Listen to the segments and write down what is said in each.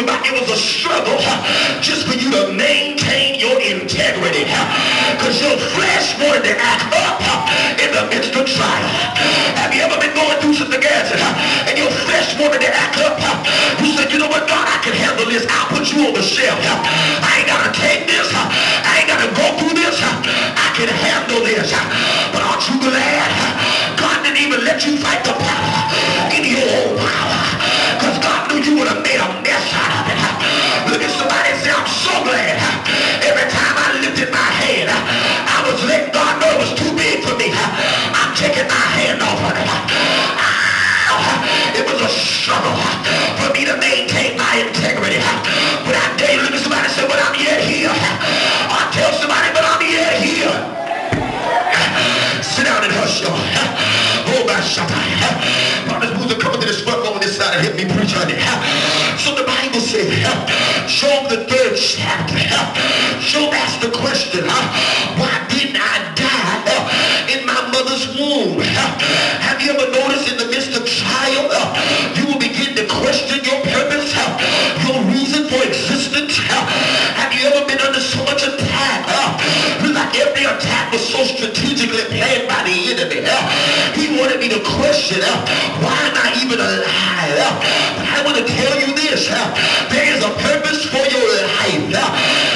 it was a struggle just for you to maintain your integrity. Because your flesh wanted to act up in the midst of trial. Have you ever been going through something else and your flesh wanted to act up? You said, you know what, God, I can handle this. I'll put you on the shelf. I ain't got to take this. I ain't got to go through this. I can handle this. But aren't you glad God didn't even let you fight the power in your own power? Because God knew you would have made a mess out of it. Look at somebody and say, I'm so glad every time I lifted my hand, I was letting God know it was too big for me. I'm taking my hand off of it. It was a struggle for me to maintain my integrity. But I dare you, look at somebody and say, but I'm yet here. I tell somebody, but I'm yet here. Sit down and hush, y'all. Oh, my Shabbat. Brothers, who's coming to this front row on this side and hit me preach on it. So the Bible says, Job the 3rd chapter, Job asked the question, why didn't I die in my mother's womb? Have you ever noticed in the midst of trial, you will begin to question your purpose, your reason for existence? Have you ever been under so much attack? Like every attack was so strategically planned by the enemy. He wanted me to question, why am I even alive? But I want to tell you this, there is a purpose for your life.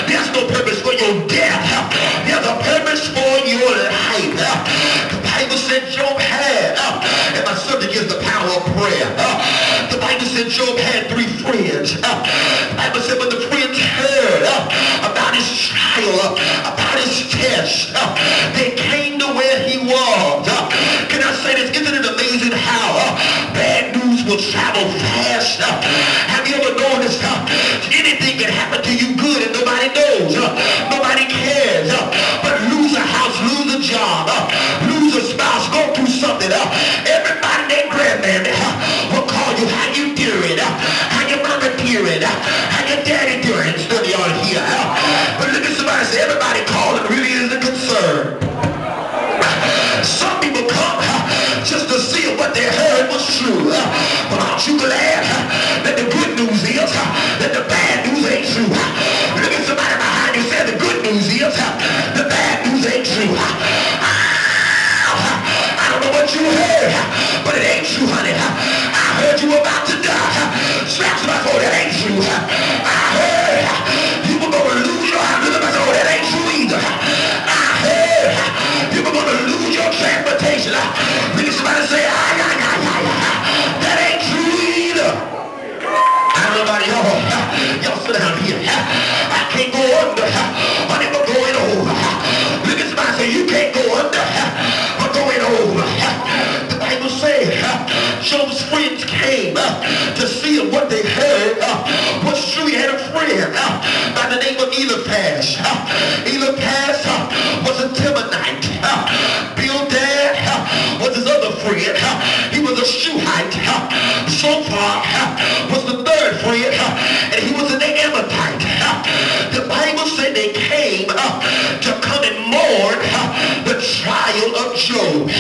There's no purpose for your death. There's a purpose for your life. The Bible said Job had, and my subject is the power of prayer. The Bible said Job had 3 friends. The Bible said when the friends heard about his trial, about his test, they came to where he was. Can I say this? Isn't it amazing how bad news will travel fast? Have you ever noticed anything can happen to you good and nobody knows? Nobody cares. But lose a house, lose a job, lose a spouse, go through something. Everybody named grandmammy will call you. How you doing? How your mama doing? How your daddy doing? Study on here. But look at somebody and say, everybody calling really is a concern. Some people come just to see if what they heard was true. But aren't you glad that the good news is that the bad news ain't true? Look at somebody behind you saying the good news is the bad news ain't true. I don't know what you heard, but it ain't true, honey. I heard you were about to die. Slap somebody, oh, that ain't true. I heard you were going to lose your house. Look at somebody, oh, that ain't true either. I heard you were going to lose your transportation. Look at somebody say, that ain't true either. I don't know about y'all sit down here. I can't go under, honey, but going over. Look at somebody say, you can't go under, but going over. The Bible says Job's friends came to see if what they heard was true. He had a friend by the name of Eliphaz. Eliphaz was a Temanite. Bildad was his other friend. He was a Shuhite. Zophar was the 3rd friend, and he was an Amalekite. The Bible said they came to come and mourn the trial of Job.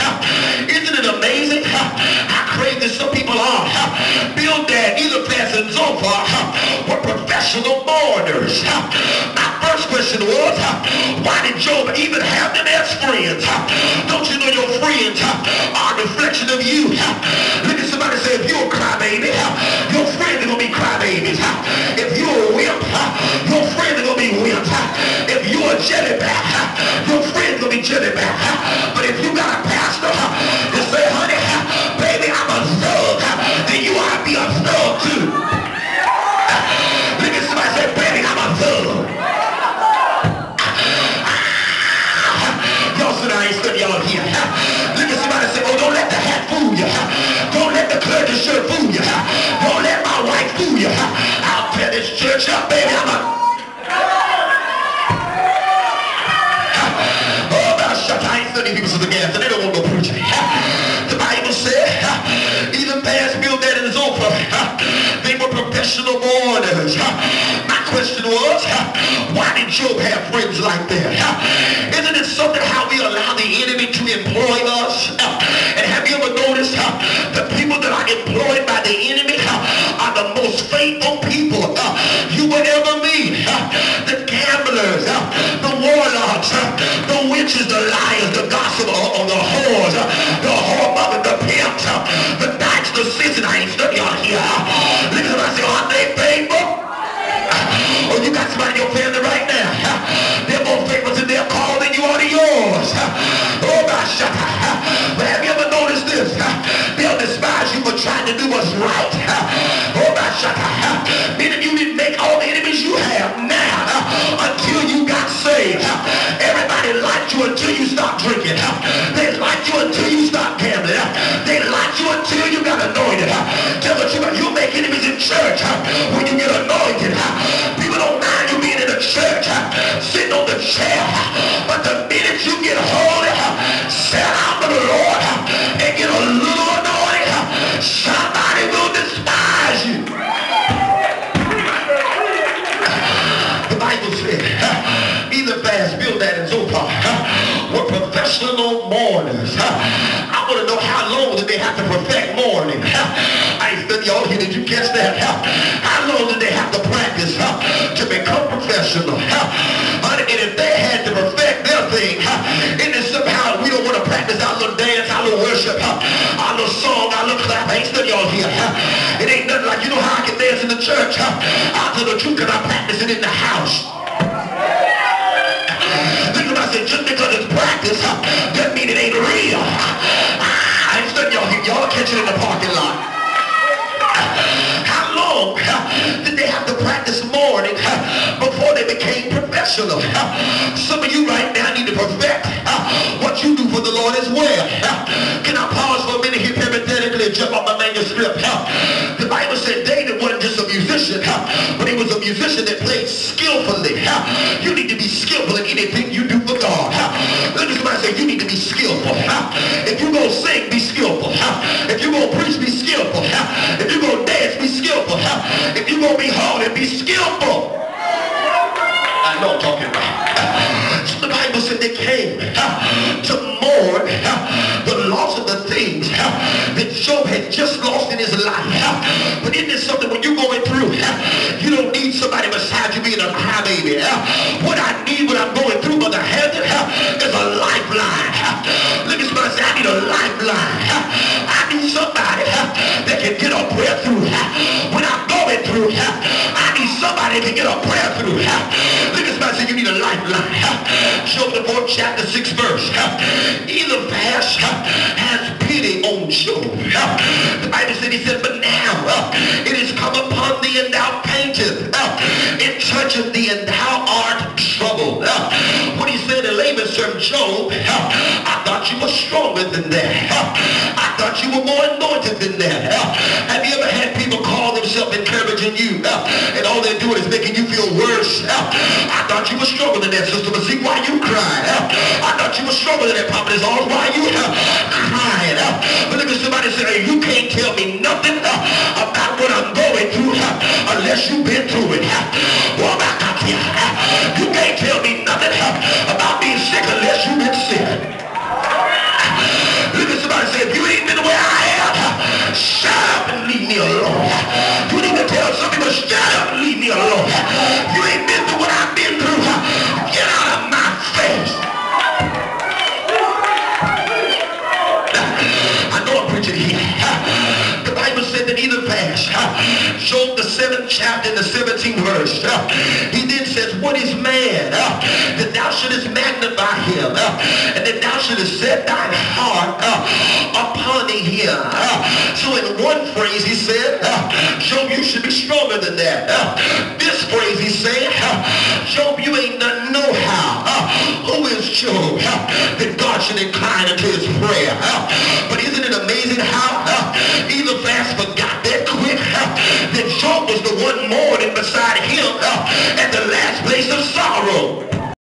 Isn't it amazing how crazy some people are? Bildad, Eliphaz, and Zophar were professional mourners. My first question was, why did Job even have them as friends? Don't you know your friends are a reflection of you? Look at somebody say, if you're a crybaby, your friends are going to be crybabies. If you're a wimp, your friends are going to be wimps. If you're a jellyback, your friends are going to be jellyback. But if you got a pastor, you say, honey, baby, I'm a thug, then you ought to be a thug too. Look at somebody say, baby, I'm a thug. Y'all sit down, I ain't study y'all here. Look at somebody say, oh, don't let the hat fool you. Don't let the clergy shirt fool you. Don't let my wife fool you. I'll tear this church up, baby, I'm a... I ain't studying people to the gas, so they don't want to go preaching. The Bible said, Eliphaz, Bildad, and Zophar, they were professional mourners. My question was, why did Job have friends like that? Isn't it something how we allow the enemy to employ us? And have you ever noticed the people that are employed by the enemy are the most faithful people Everybody liked you until you stop drinking. They liked you until you stop gambling. They liked you until you got anointed. Tell the truth, you'll make enemies in church when you get anointed. People don't mind you being in the church, sitting on the chair, but the minute you get holy, set out for the Lord, and get a little anointing, somebody will despise you. The Bible said, either fast, Bildad and Zophar were professional mourners. I want to know how long did they have to perfect mourning? I ain't studying y'all here. Did you catch that? How long did they have to practice to become professional? And if they had to perfect their thing, and then somehow we don't want to practice our little dance, our little worship, our little song, our little clap. I ain't studying y'all here. It ain't nothing like, you know how I can dance in the church? I'll tell the truth, because I practice it in the house. I said, just because it's practice, doesn't mean it ain't real. I ain't studying y'all here. Y'all catch it in the parking lot. How long did they have to practice mourning before they became professional? Some of you right now need to perfect what you do for the Lord as well. Can I pause for a minute here parenthetically and jump on my manuscript? The Bible said David wasn't just a musician, but he was a musician that played skillfully. You need to be skillful in anything you do for God. Look at somebody say, you need to be skillful. If you're going to sing, be skillful. If you're going to preach, be skillful. If you're going to dance, be skillful. If you're going to be holy, be skillful. I know I'm talking about. So the Bible said they came to mourn the loss of the things that Job had just lost in his life. But isn't it something when you're going through, you don't need somebody beside you being a crybaby. What I need when I'm going through, Mother Heather, is a lifeline. Look at somebody say, I need a lifeline. I need somebody that can get a prayer through. When I'm going through, I need somebody that can get a prayer through. Look at somebody say, you need a lifeline. Job the 4th chapter 6 verse. Eliphaz has pity on Job. The Bible said, he said, but now it is come upon thee and thou paintest. It toucheth thee and thou art troubled. When he said to Laban, servant Job, I thought you were stronger than that. I thought you were more anointed than that. Have you ever had people call themselves encouraging you and all they're doing is making you feel worse? I thought you were stronger than that, sister, but see why you crying? I thought you were stronger than that, prophetess. All why you crying? But look at somebody say, hey, you can't tell me nothing about what I'm going through unless you've been through it. You can't tell me nothing about being sick unless you've been sick. Look at somebody say, if you ain't been where I am, shut up and leave me alone. You need to tell some people, shut up and leave me alone. You ain't been through what I've been through. Get out of my face. I know I'm preaching here. The Bible said that either fast, Job the 7th chapter and the 17th verse, he then says, what is man that thou shouldest magnify him, and that thou shouldest set thine heart upon him? So in one phrase he said, Job, you should be stronger than that. This phrase he said, Job, you ain't done know how. Who is Job that God should incline unto his prayer?